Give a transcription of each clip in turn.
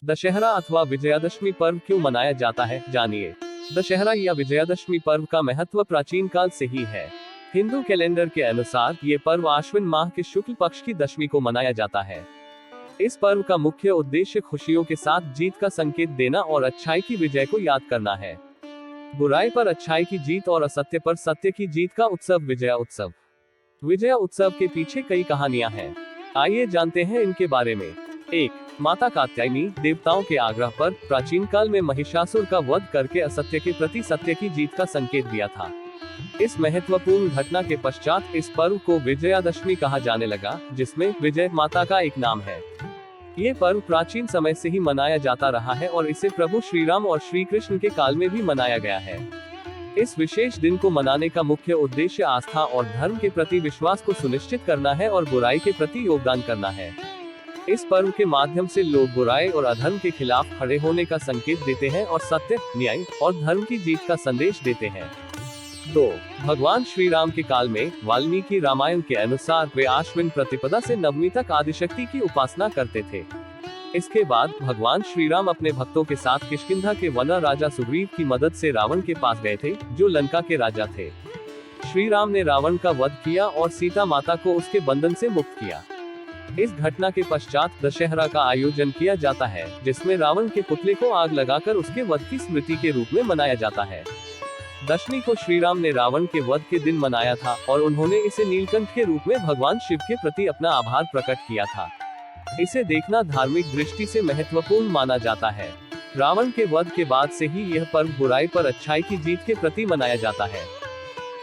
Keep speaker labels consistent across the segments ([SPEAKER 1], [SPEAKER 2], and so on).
[SPEAKER 1] दशहरा अथवा विजयादशमी पर्व क्यों मनाया जाता है, जानिए। दशहरा या विजयादशमी पर्व का महत्व प्राचीन काल से ही है। हिंदू कैलेंडर के अनुसार ये पर्व आश्विन माह के शुक्ल पक्ष की दशमी को मनाया जाता है। इस पर्व का मुख्य उद्देश्य खुशियों के साथ जीत का संकेत देना और अच्छाई की विजय को याद करना है। बुराई पर अच्छाई की जीत और असत्य पर सत्य की जीत का उत्सव विजया उत्सव। विजया उत्सव के पीछे कई कहानियां हैं। आइए जानते हैं इनके बारे में। 1. माता कात्यायनी देवताओं के आग्रह पर प्राचीन काल में महिषासुर का वध करके असत्य के प्रति सत्य की जीत का संकेत दिया था। इस महत्वपूर्ण घटना के पश्चात इस पर्व को विजयादशमी कहा जाने लगा, जिसमें विजय माता का एक नाम है। ये पर्व प्राचीन समय से ही मनाया जाता रहा है और इसे प्रभु श्री राम और श्री कृष्ण के काल में भी मनाया गया है। इस विशेष दिन को मनाने का मुख्य उद्देश्य आस्था और धर्म के प्रति विश्वास को सुनिश्चित करना है और बुराई के प्रति योगदान करना है। इस पर्व के माध्यम से लोग बुराई और अधर्म के खिलाफ खड़े होने का संकेत देते हैं और सत्य, न्याय और धर्म की जीत का संदेश देते हैं। 2. भगवान श्री राम के काल में वाल्मीकि रामायण के अनुसार वे आश्विन प्रतिपदा से नवमी तक आदिशक्ति की उपासना करते थे। इसके बाद भगवान श्री राम अपने भक्तों के साथ किष्किंधा के वन राजा सुग्रीव की मदद से रावण के पास गए थे, जो लंका के राजा थे। श्री राम ने रावण का वध किया और सीता माता को उसके बंधन से मुक्त किया। इस घटना के पश्चात दशहरा का आयोजन किया जाता है, जिसमें रावण के पुतले को आग लगाकर उसके वध की स्मृति के रूप में मनाया जाता है। दशमी को श्री राम ने रावण के वध के दिन मनाया था और उन्होंने इसे नीलकंठ के रूप में भगवान शिव के प्रति अपना आभार प्रकट किया था। इसे देखना धार्मिक दृष्टि से महत्वपूर्ण माना जाता है। रावण के वध के बाद से ही यह पर्व बुराई पर अच्छाई की जीत के प्रति मनाया जाता है।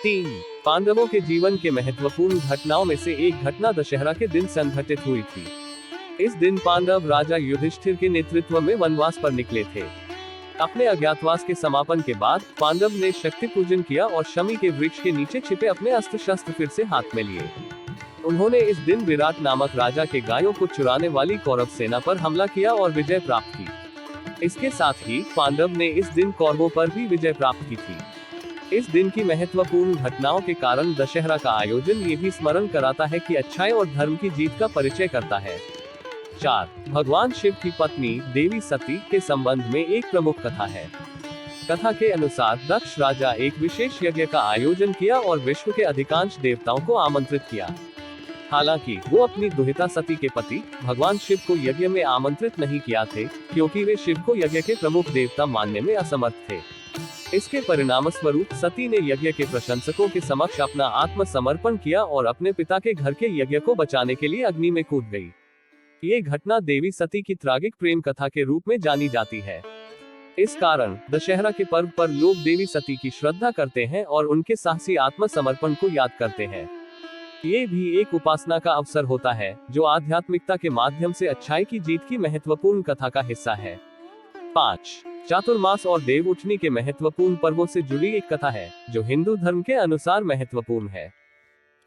[SPEAKER 1] 3. पांडवों के जीवन के महत्वपूर्ण घटनाओं में से एक घटना दशहरा के दिन संघटित हुई थी। इस दिन पांडव राजा युधिष्ठिर के नेतृत्व में वनवास पर निकले थे। अपने अज्ञातवास के समापन के बाद पांडव ने शक्ति पूजन किया और शमी के वृक्ष के नीचे छिपे अपने अस्त्र शस्त्र फिर से हाथ में लिए। उन्होंने इस दिन विराट नामक राजा के गायों को चुराने वाली कौरव सेना पर हमला किया और विजय प्राप्त की। इसके साथ ही पांडव ने इस दिन कौरवों पर भी विजय प्राप्त की थी। इस दिन की महत्वपूर्ण घटनाओं के कारण दशहरा का आयोजन ये भी स्मरण कराता है कि अच्छाई और धर्म की जीत का परिचय करता है। 4. भगवान शिव की पत्नी देवी सती के संबंध में एक प्रमुख कथा है। कथा के अनुसार दक्ष राजा एक विशेष यज्ञ का आयोजन किया और विश्व के अधिकांश देवताओं को आमंत्रित किया। हालांकि वो अपनी दुहिता सती के पति भगवान शिव को यज्ञ में आमंत्रित नहीं किया थे, क्योंकि वे शिव को यज्ञ के प्रमुख देवता मानने में असमर्थ थे। इसके परिणामस्वरूप सती ने यज्ञ के प्रशंसकों के समक्ष अपना आत्मसमर्पण किया और अपने पिता के घर के यज्ञ को बचाने के लिए अग्नि में कूद गई। ये घटना देवी सती की त्रागिक प्रेम कथा के रूप में जानी जाती है। इस कारण दशहरा के पर्व पर लोग देवी सती की श्रद्धा करते हैं और उनके साहसी आत्मसमर्पण को याद करते हैं। ये भी एक उपासना का अवसर होता है, जो आध्यात्मिकता के माध्यम से अच्छाई की जीत की महत्वपूर्ण कथा का हिस्सा है। 5. चातुर्मास और देव उठनी के महत्वपूर्ण पर्वों से जुड़ी एक कथा है, जो हिंदू धर्म के अनुसार महत्वपूर्ण है।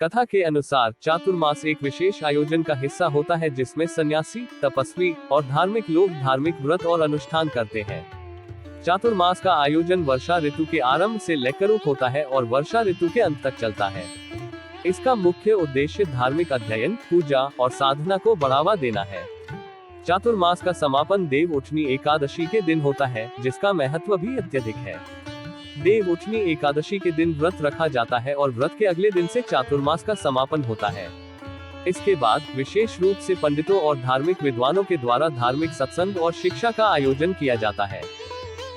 [SPEAKER 1] कथा के अनुसार चातुर्मास एक विशेष आयोजन का हिस्सा होता है, जिसमें सन्यासी, तपस्वी और धार्मिक लोग धार्मिक व्रत और अनुष्ठान करते हैं। चातुर्मास का आयोजन वर्षा ऋतु के आरंभ से लेकर होता है और वर्षा ऋतु के अंत तक चलता है। इसका मुख्य उद्देश्य धार्मिक अध्ययन, पूजा और साधना को बढ़ावा देना है। चातुर्मास का समापन देव उठनी एकादशी के दिन होता है, जिसका महत्व भी अत्यधिक है। देव उठनी एकादशी के दिन व्रत रखा जाता है और व्रत के अगले दिन से चातुर्मास का समापन होता है। इसके बाद विशेष रूप से पंडितों और धार्मिक विद्वानों के द्वारा धार्मिक सत्संग और शिक्षा का आयोजन किया जाता है।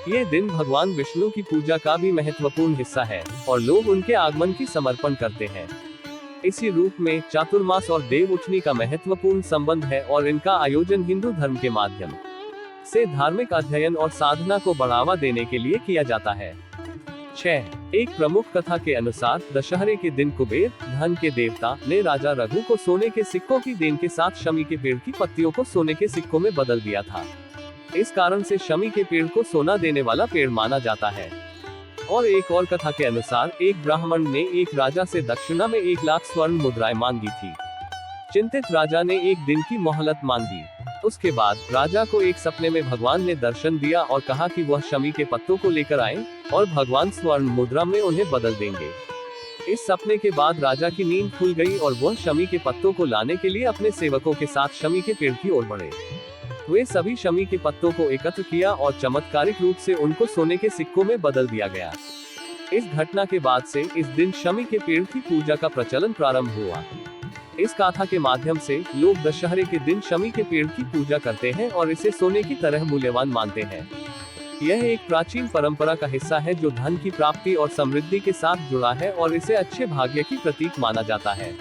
[SPEAKER 1] ये दिन भगवान विष्णु की पूजा का भी महत्वपूर्ण हिस्सा है और लोग उनके आगमन की समर्पण करते हैं। इसी रूप में चातुर्मास और देव उठनी का महत्वपूर्ण संबंध है और इनका आयोजन हिंदू धर्म के माध्यम से धार्मिक अध्ययन और साधना को बढ़ावा देने के लिए किया जाता है। 6. एक प्रमुख कथा के अनुसार दशहरे के दिन कुबेर, धन के देवता, ने राजा रघु को सोने के सिक्कों की देन के साथ शमी के पेड़ की पत्तियों को सोने के सिक्कों में बदल दिया था। इस कारण से शमी के पेड़ को सोना देने वाला पेड़ माना जाता है। और एक और कथा के अनुसार एक ब्राह्मण ने एक राजा से दक्षिणा में 1 लाख स्वर्ण मुद्राएं मांगी थी। चिंतित राजा ने एक दिन की मोहलत मांगी। उसके बाद राजा को एक सपने में भगवान ने दर्शन दिया और कहा कि वह शमी के पत्तों को लेकर आए और भगवान स्वर्ण मुद्रा में उन्हें बदल देंगे। इस सपने के बाद राजा की नींद खुल गई और वह शमी के पत्तों को लाने के लिए अपने सेवकों के साथ शमी के पेड़ की ओर बढ़े। वे सभी शमी के पत्तों को एकत्र किया और चमत्कारिक रूप से उनको सोने के सिक्कों में बदल दिया गया। इस घटना के बाद से इस दिन शमी के पेड़ की पूजा का प्रचलन प्रारंभ हुआ। इस गाथा के माध्यम से लोग दशहरे के दिन शमी के पेड़ की पूजा करते हैं और इसे सोने की तरह मूल्यवान मानते हैं। यह एक प्राचीन परंपरा का हिस्सा है जो धन की प्राप्ति और समृद्धि के साथ जुड़ा है और इसे अच्छे भाग्य की प्रतीक माना जाता है।